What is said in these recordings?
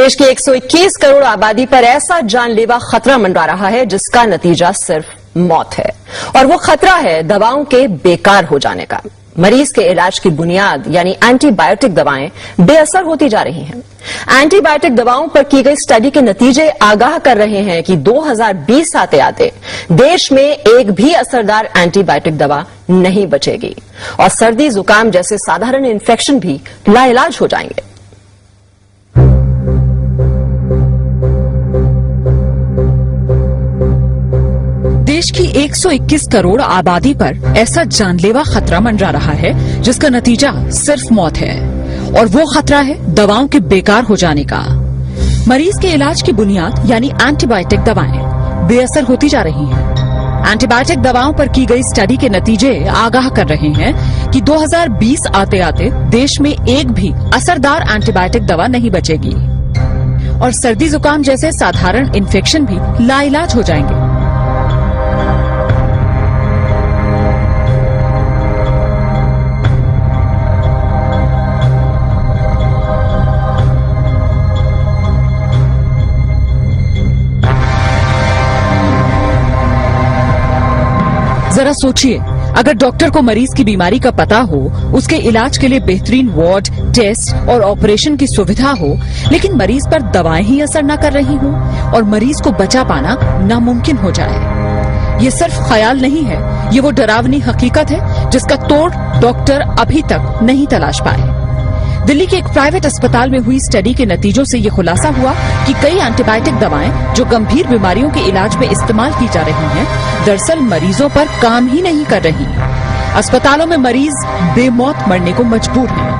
देश की 121 करोड़ आबादी पर ऐसा जानलेवा खतरा मंडरा रहा है जिसका नतीजा सिर्फ मौत है, और वो खतरा है दवाओं के बेकार हो जाने का। मरीज के इलाज की बुनियाद यानी एंटीबायोटिक दवाएं बेअसर होती जा रही हैं। एंटीबायोटिक दवाओं पर की गई स्टडी के नतीजे आगाह कर रहे हैं कि 2020 आते आते देश में एक भी असरदार एंटीबायोटिक दवा नहीं बचेगी और सर्दी जुकाम जैसे साधारण इन्फेक्शन भी लाइलाज हो जाएंगे। देश की 121 करोड़ आबादी पर ऐसा जानलेवा खतरा मंडरा रहा है जिसका नतीजा सिर्फ मौत है, और वो खतरा है दवाओं के बेकार हो जाने का। मरीज के इलाज की बुनियाद यानी एंटीबायोटिक दवाएं बेअसर होती जा रही हैं। एंटीबायोटिक दवाओं पर की गई स्टडी के नतीजे आगाह कर रहे हैं कि 2020 आते आते देश में एक भी असरदार एंटीबायोटिक दवा नहीं बचेगी और सर्दी जुकाम जैसे साधारण इन्फेक्शन भी लाइलाज हो जाएंगे। जरा सोचिए, अगर डॉक्टर को मरीज की बीमारी का पता हो, उसके इलाज के लिए बेहतरीन वार्ड, टेस्ट और ऑपरेशन की सुविधा हो, लेकिन मरीज पर दवाएं ही असर न कर रही हों और मरीज को बचा पाना नामुमकिन हो जाए। ये सिर्फ ख्याल नहीं है, ये वो डरावनी हकीकत है जिसका तोड़ डॉक्टर अभी तक नहीं तलाश पाए। दिल्ली के एक प्राइवेट अस्पताल में हुई स्टडी के नतीजों से ये खुलासा हुआ कि कई एंटीबायोटिक दवाएं जो गंभीर बीमारियों के इलाज में इस्तेमाल की जा रही हैं, दरअसल मरीजों पर काम ही नहीं कर रही। अस्पतालों में मरीज बेमौत मरने को मजबूर हैं।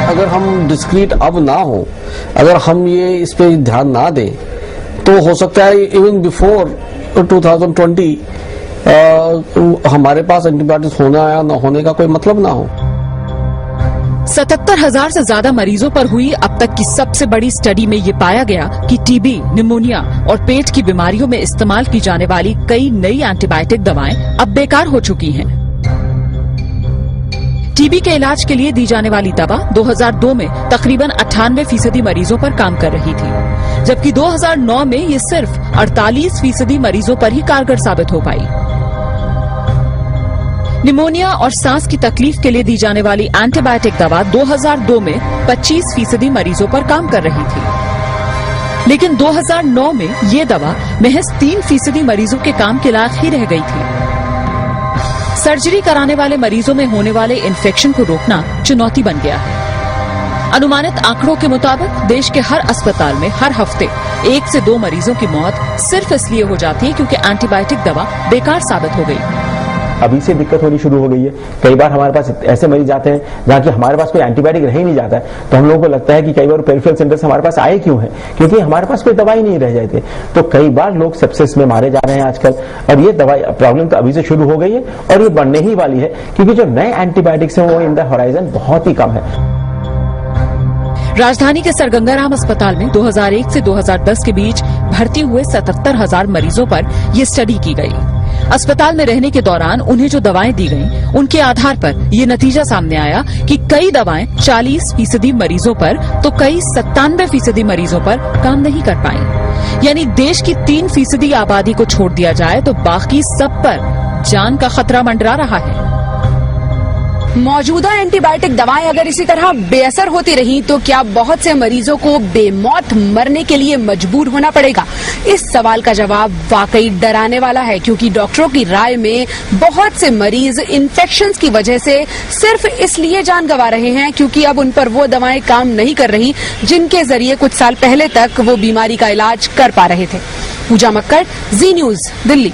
अगर हम डिस्क्रीट अब ना हो, अगर हम ये इस पे ध्यान ना दें, तो हो सकता है इवन बिफोर 2020 हमारे पास एंटीबायोटिक्स होना या ना होने का कोई मतलब ना हो। 77,000 से ज्यादा मरीजों पर हुई अब तक की सबसे बड़ी स्टडी में ये पाया गया कि टीबी, निमोनिया और पेट की बीमारियों में इस्तेमाल की जाने वाली कई नई एंटीबायोटिक दवाएं अब बेकार हो चुकी हैं। टीबी के इलाज के लिए दी जाने वाली दवा 2002 में तकरीबन 98% मरीजों पर काम कर रही थी, जबकि 2009 में ये सिर्फ 48% मरीजों पर ही कारगर साबित हो पाई। निमोनिया और सांस की तकलीफ के लिए दी जाने वाली एंटीबायोटिक दवा 2002 में 25% मरीजों पर काम कर रही थी, लेकिन 2009 में ये दवा महज 3% मरीजों के काम के लायक ही रह गई थी। सर्जरी कराने वाले मरीजों में होने वाले इन्फेक्शन को रोकना चुनौती बन गया है। अनुमानित आंकड़ों के मुताबिक देश के हर अस्पताल में हर हफ्ते 1 से 2 मरीजों की मौत सिर्फ इसलिए हो जाती है क्योंकि एंटीबायोटिक दवा बेकार साबित हो गई। अभी से दिक्कत होनी शुरू हो गई है। कई बार हमारे पास ऐसे मरीज आते हैं जहाँ की हमारे पास कोई एंटीबायोटिक रह ही नहीं जाता है, तो हम लोगों को लगता है कि कई बार पेरिफेरल सेंटर से हमारे पास आए क्यों है, क्योंकि हमारे पास कोई दवाई नहीं रह जाती। तो कई बार लोग सेप्सिस में मारे जा रहे हैं आजकल, और ये दवाई प्रॉब्लम तो अभी से शुरू हो गई है और ये बढ़ने ही वाली है, क्योंकि जो नए एंटीबायोटिक्स हैं वो इन द होराइजन बहुत ही कम है। राजधानी के सर गंगाराम अस्पताल में 2001 से 2010 के बीच भर्ती हुए 77,000 मरीजों पर यह स्टडी की गई। अस्पताल में रहने के दौरान उन्हें जो दवाएं दी गईं, उनके आधार पर ये नतीजा सामने आया कि कई दवाएं 40% मरीजों पर तो कई 97% मरीजों पर काम नहीं कर पाई। यानी देश की 3% आबादी को छोड़ दिया जाए तो बाकी सब पर जान का खतरा मंडरा रहा है। मौजूदा एंटीबायोटिक दवाएं अगर इसी तरह बेअसर होती रही तो क्या बहुत से मरीजों को बेमौत मरने के लिए मजबूर होना पड़ेगा? इस सवाल का जवाब वाकई डराने वाला है, क्योंकि डॉक्टरों की राय में बहुत से मरीज इन्फेक्शंस की वजह से सिर्फ इसलिए जान गंवा रहे हैं क्योंकि अब उन पर वो दवाएं काम नहीं कर रही जिनके जरिए कुछ साल पहले तक वो बीमारी का इलाज कर पा रहे थे। पूजा मक्कड़, जी न्यूज, दिल्ली।